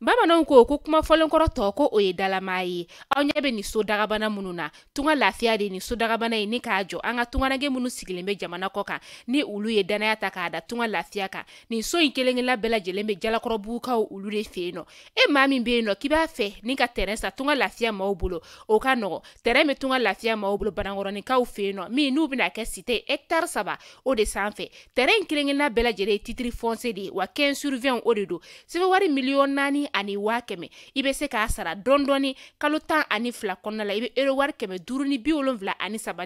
Bamananw ko kuma fɔlen kɔrɔ tɔ ko o ye dalama ye. Aw ɲɛ bɛ ni so dagabana minnu na. Tunga lafiya de ni so dagabana ye ni k'a jɔ an ka tunganage minnu sigilen bɛ jamana kɔ kan ni olu ye danaya ta k'a da tunga lafiya kan. Nin so in kelen-kelenna bɛɛ lajɛlen bɛ jalakɔrɔbugukaw olu de fɛ yen nɔ. E maa min bɛ yen nɔ k'i b'a fɛ ni ka terrain sa tunga lafiya maaw bolo o ka nɔgɔ. Terrain bɛ tunga lafiya maaw bolo Banankɔrɔnikaw fɛ yen nɔ min n'u bɛna kɛ cité hectare 3 o de sanfɛ. Terrain in kelen-kelenna bɛɛ lajɛlen ye titre foncier de ye wa 15/20 o de do. Sɛbɛn wari miliyɔn 4 ani 5000 i bɛ se k'a sara dɔɔni kalo 12 kɔnɔna la i bɛ euro wari 573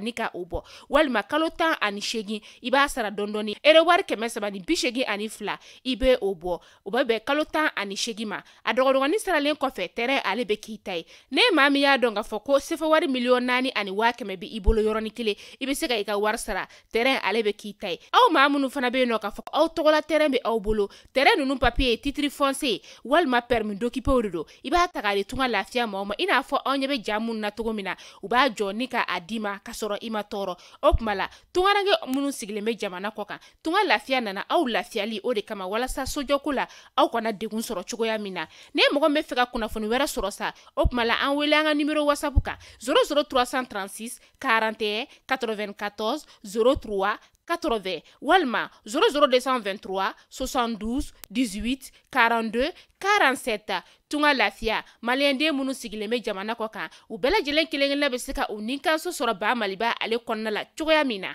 ni ka o bɔ walima kalo 18 i b'a sara dɔɔni euro wari 382 i bɛ o bɔ o bɛ bɛn kalo 18 ma a dɔgɔdɔgɔnin saralen kɔfɛ terrain ale bɛ k'i ta ye ne maa min y'a dɔn k'a fɔ ko sɛbɛn wari miliyɔn 4 ani 5000 bɛ i bolo yɔrɔnin kelen i bɛ se ka i ka wari sara terrain ale bɛ k'i ta ye aw maa minnu fana bɛ yen nɔ k'a fɔ aw tɔgɔla terrain bɛ aw bolo terrain ninnu papier ye titre foncier walima permis d'occuper o de do i b'a ta k'a di tunga lafiya maaw ma i n'a fɔ aw ɲɛ bɛ ja minnu na cogo min na u b'a jɔ ni ka a di ma ka sɔrɔ i ma tɔɔrɔ o tuma la tunganage minnu sigilen bɛ jamana kɔ kan tunga lafiya nana aw lafiyali o de kama walasa sojɔko la aw kana degun sɔrɔ cogoya min na ne mɔgɔ min bɛ fɛ ka kunnafoni wɛrɛ sɔrɔ sa o tuma la an wele an ka numéro whatsapp kan 00336 41 94 03 80 walima 00223 72 18 42 47 tunga lafiya maliyɛnden minnu sigilen bɛ jamana kɔ kan u bɛɛ lajɛlen kelen-kelenna bɛ se ka u ni kanso sɔrɔ ba maliba ale kɔnɔna la cogoya min na.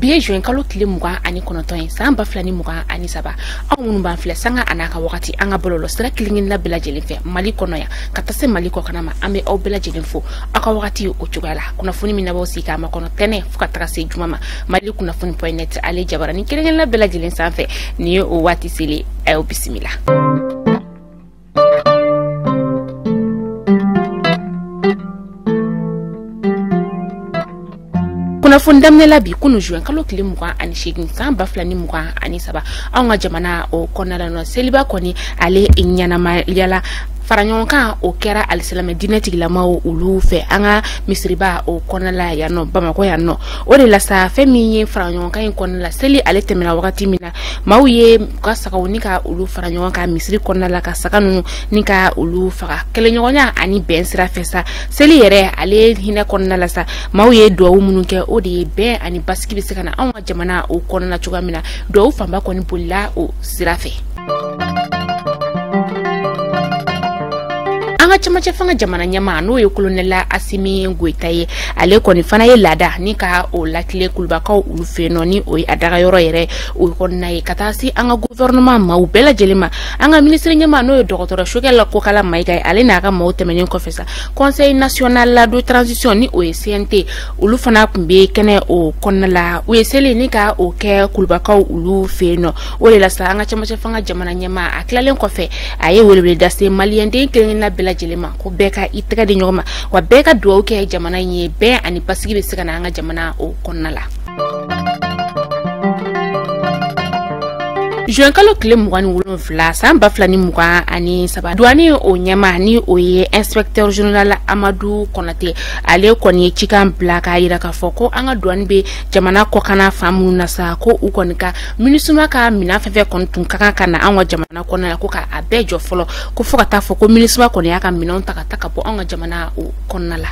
Biye juin kalo tile 29 ye san 2023 aw minnu b'an filɛ sanga an'a ka wagati an ka bɔlɔlɔ sira kelen-kelenna bɛɛ lajɛlen fɛ Mali kɔnɔ yan ka taa se Mali kɔ kana ma an bɛ aw bɛɛ lajɛlen fo aw ka wagati o cogoya la kunnafoni min na b'aw sigi k'a makɔnɔ tɛnɛ fo ka taga se juma ma Mali kunnafoni.net ale jabaranin kelen-kelenna bɛɛ lajɛlen sanfɛ nin ye o waati selen a y'o bisimila. Kunnafoni daminɛla bi kunu juin kalo tile 28 san 2023 anw ka jamana o kɔnɔna la seliba kɔni ale ɲɛnamayala faraɲɔgɔnkan o kɛra alisalamɛ diinɛ tigilamaw olu fɛ an ka misiriba o kɔnɔna la yan nɔ Bamakɔ yan nɔ o de la sa fɛn min ye faraɲɔgɔnkan in kɔnɔna la seli ale tɛmɛna wagati min na maaw ye ka sagaw ni ka olu fara ɲɔgɔn kan misiri kɔnɔna la ka saga ninnu ni ka olu faga kɛlɛɲɔgɔnya ani bɛn sira fɛ sa seli yɛrɛ ale hinɛ kɔnɔna la sa maaw ye duwawu minnu kɛ o de ye bɛn ani basigi bɛ se ka na anw ka jamana o kɔnɔna cogoya min na duwawu fanba kɔni bolila o sira fɛ. An ka cɛmancɛ fanga jamana ɲɛmaa n'o ye kolonɛla Asimi Goyita ye ale kɔni fana ye laada ni ka o lakile kulubakaw olu fɛ yen nɔ ni o ye a daga yɔrɔ yɛrɛ o kɔnɔna ye ka taa se an ka gouvernement maaw bɛɛ lajɛlen ma an ka ministre ɲɛmaa n'o ye dɔgɔtɔrɔ Sogɛla Kokala Mayiga ye ale n'a ka maaw tɛmɛnen kɔfɛ sa conseil national de transition ni o ye CNT olu fana tun bɛ kɛnɛ o kɔnɔna la u ye seli ni ka o kɛ kulubakaw olu fɛ yen nɔ o de la sa an ka cɛmancɛ fanga jamana ɲɛmaa a tilalen kɔfɛ a ye weleweleda se maliyɛnden kelen-kelenna bɛɛ lajɛlen ma ko bɛɛ ka i tɛgɛ di ɲɔgɔn ma wa bɛɛ ka duwawu kɛ jamana in ye bɛn ani basigi bɛ se ka na an ka jamana o kɔnɔna la. Juin kalo tile 27 san 2023 douane o ɲɛma ni o ye inspecteur général Amadou Konate ale kɔni ye cikan bila k'a yira k'a fɔ ko an ka douane bɛ jamana kɔkana fan minnu na sa ko u kɔni ka MINUSMA ka minɛn fɛn fɛn kɔni tun ka kan ka na an ka jamana kɔnɔna la ko k'a bɛɛ jɔ fɔlɔ ko fo ka taa fɔ ko MINUSMA kɔni y'a ka minɛnw ta ka taa ka bɔ an ka jamana o kɔnɔna la.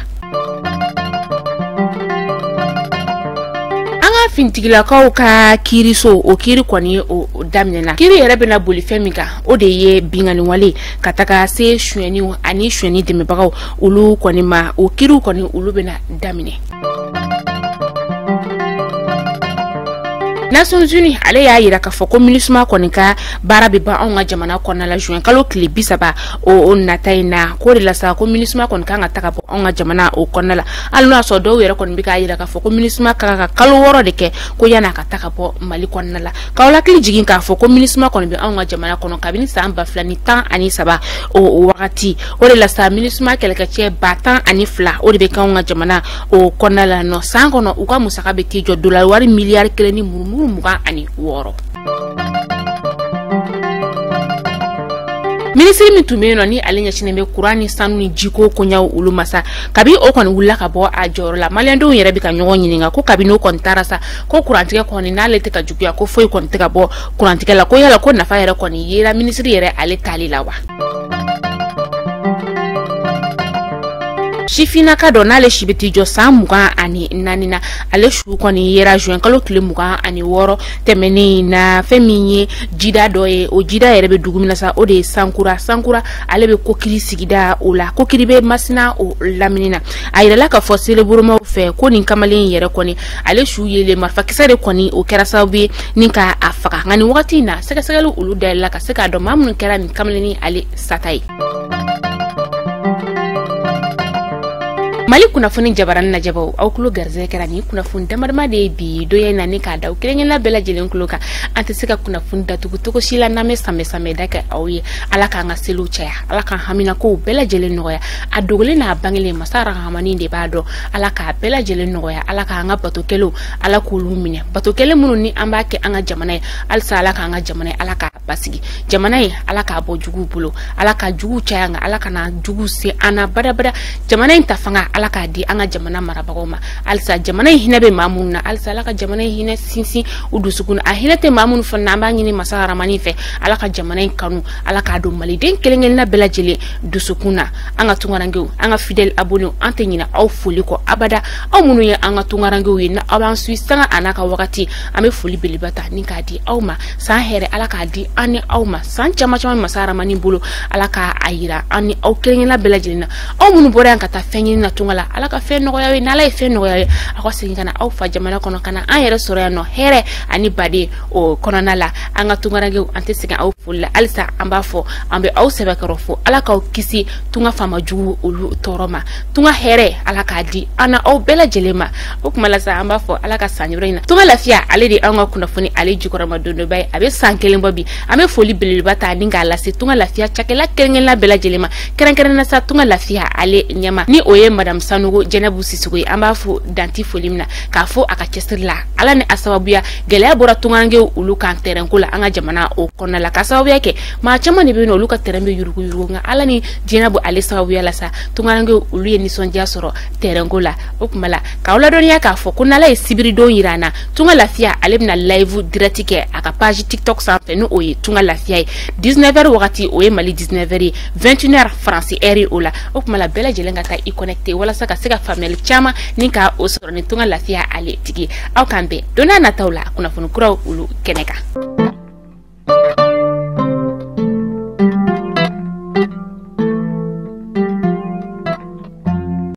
Fintigilakaw ka kiriso o kiri kɔni o daminɛna kiri yɛrɛ bɛna boli fɛn min kan o de ye bingani wale ka taga se suɲɛni ani suɲɛni dɛmɛbagaw olu kɔni ma o kiriw kɔni olu bɛna daminɛ. Nations Unies ale y'a yira k'a fɔ ko MINUSMA kɔni ka baara bɛ ban anw ka jamana kɔnɔna la juin kalo tile 30 o nata in na ko de la sa ko MINUSMA kɔni kan ka taga bɔ anw ka jamana o kɔnɔna la hali n'o y'a sɔrɔ dɔw yɛrɛ kɔni bɛ k'a yira k'a fɔ ko MINUSMA kan ka kalo 6 de kɛ ko yan'a ka taga bɔ Mali kɔnɔna la k'aw hakili jigin k'a fɔ ko MINUSMA kɔni bɛ anw ka jamana kɔnɔ kabini san 2013 o wagati o de la sa MINUSMA kɛlɛkɛcɛ 102 o de bɛ k'anw ka jamana o kɔnɔna la nɔ san kɔnɔ u ka musaka bɛ t'i jɔ dollar wari miliyari 1 ni murumuru 26. ministre min tun be no ni ale ɲɛsinen be courant ni sanu ni jiko koɲaw olu masa kabi o kɔni wulila ka bɔ a jɔyɔrɔ la maliyɛndenw yɛrɛ be ka ɲɔgɔn ɲininga ko kabi n'o kɔni taara sa ko kurantigɛ kɔni n'ale tɛ ka juguya ko foyi kɔni tɛ ka bɔ kurantigɛ la ko yala ko nafa yɛrɛ kɔni yera ministre yɛrɛ ale tali la wa. Shifinaka dɔ n'ale si bɛ t'i jɔ san 24 na ale su kɔni yera juin kalo tile 26 tɛmɛnen na fɛn min ye jida dɔ ye o jida yɛrɛ bɛ dugu min na sa o de ye Sankura ale bɛ Kokiri sigida o la Kokiri bɛ Masina o lamini na a yirala ka fɔ Seleburumaw fɛ ko nin kamalen yɛrɛ kɔni ale su yele marifakisɛ de kɔni o kɛra sababu ye ni ka a faga nka nin wagati in na sɛgɛsɛgɛli olu dayɛlɛla ka se k'a dɔn maa minnu kɛra nin kamalen ni ale sata ye. Mali kunnafoni jabarani najabaw aw kulo garzɛ kɛra ni kunnafoni damadama de bi do ye nani ka daw kelenkelenna bɛɛ lajɛlen kulo kan an tɛ se ka kunnafoni datugu togo si la n'an bɛ samɛ da kɛ aw ye ala k'an ka seliw caya ala k'an haminakow bɛɛ lajɛlen nɔgɔya a dogolen n'a bangelen masa rahamani de b'a dɔn ala k'a bɛɛ lajɛlen nɔgɔya ala k'an ka batokɛlew ala k'olu minɛ batokɛle minnu ni an b'a kɛ an ka jamana ye halisa ala k'an ka jamana ye ala k'a basigi jamana ye ala k'a bɔ juguw bolo ala ka juguw caya nka ala kana juguw se an na badabada jamana in ta fanga ala k'a di an ka jamana marabagaw ma halisa jamana in hinɛ bɛ maa minnu na halisa ala ka jamana in hinɛ sinsin u dusukun a hinɛ tɛ maa minnu fana na an b'a ɲini masa rahamani fɛ ala ka jamana in kanu ala k'a don maliden kelenkelenna bɛɛ lajɛlen dusukun na an ka tungarankew an ka fidèle abonnés an tɛ ɲinɛ aw foli kɔ abada aw minnu ye an ka tungarankew ye na aw b'an suit sanga a n'a ka wagati an bɛ foli belebeleba ta ni k'a di aw ma san hɛrɛ ala k'a di an ni aw ma san caman masa rahamani bolo ala k'a yira an ni aw kelenkelenna bɛɛ lajɛlen na aw minnu bɔra yan ka taa fɛn ɲini na tunga la ala ka fɛn nɔgɔya ye n'ala ye fɛn nɔgɔya ye a ka segin ka na aw fa jamana kɔnɔ ka na an yɛrɛ sɔrɔ yan nɔ hɛrɛ ani baden o kɔnɔna la an ka tungarankew an tɛ segin aw foli la halisa an b'a fɔ an bɛ aw sɛbɛkɔrɔ fo ala k'aw kisi tunga faama jugu olu tɔɔrɔ ma tunga hɛrɛ ala k'a di an na aw bɛɛ lajɛlen ma o kuma la sa an b'a fɔ ala ka san yɔrɔ in na tunga lafiya ale de an ka kunnafoni ale jukɔrɔma dondoba ye a bɛ san 1 bɔ bi an bɛ foli belebeleba ta ni k'a lase tunga lafiya cakɛla kelenkɛlenna bɛɛ lajɛlen ma kɛrɛnkɛrɛnna sa tunga lafiya ale ɲɛma ni o ye madame Sanogo Jɛnɛbu Sisigo ye an b'a fɔ danti foli min na k'a fɔ a ka cɛsiri la ala ni a sababuya gɛlɛya bɔra tungarankew olu kan terrain ko la an ka jamana o kɔnɔna la ka sababuya kɛ maa caman de bɛ yen nɔ olu ka terrain bɛ yurugu nka ala ni Jɛnɛbu ale sababuya la sa tungarankew olu ye nisɔndiya sɔrɔ terrain ko la o kuma la k'aw ladɔnniya k'a fɔ ko n'ala ye sibiridon yira an na tunga lafiya ale bɛna live direct kɛ a ka page TikTok sanfɛ n'o ye tunga lafiya ye 19h wagati o ye Mali 19h ye 21h France heure ye o la o kuma la bɛɛ lajɛlen ka taa i connecté walasa ka se ka faamuyali caman ni ka o sɔrɔ ni tunga lafiya ale tigi aw kan bɛn don n'a nataw la kunnafoni kuraw olu kɛnɛ kan.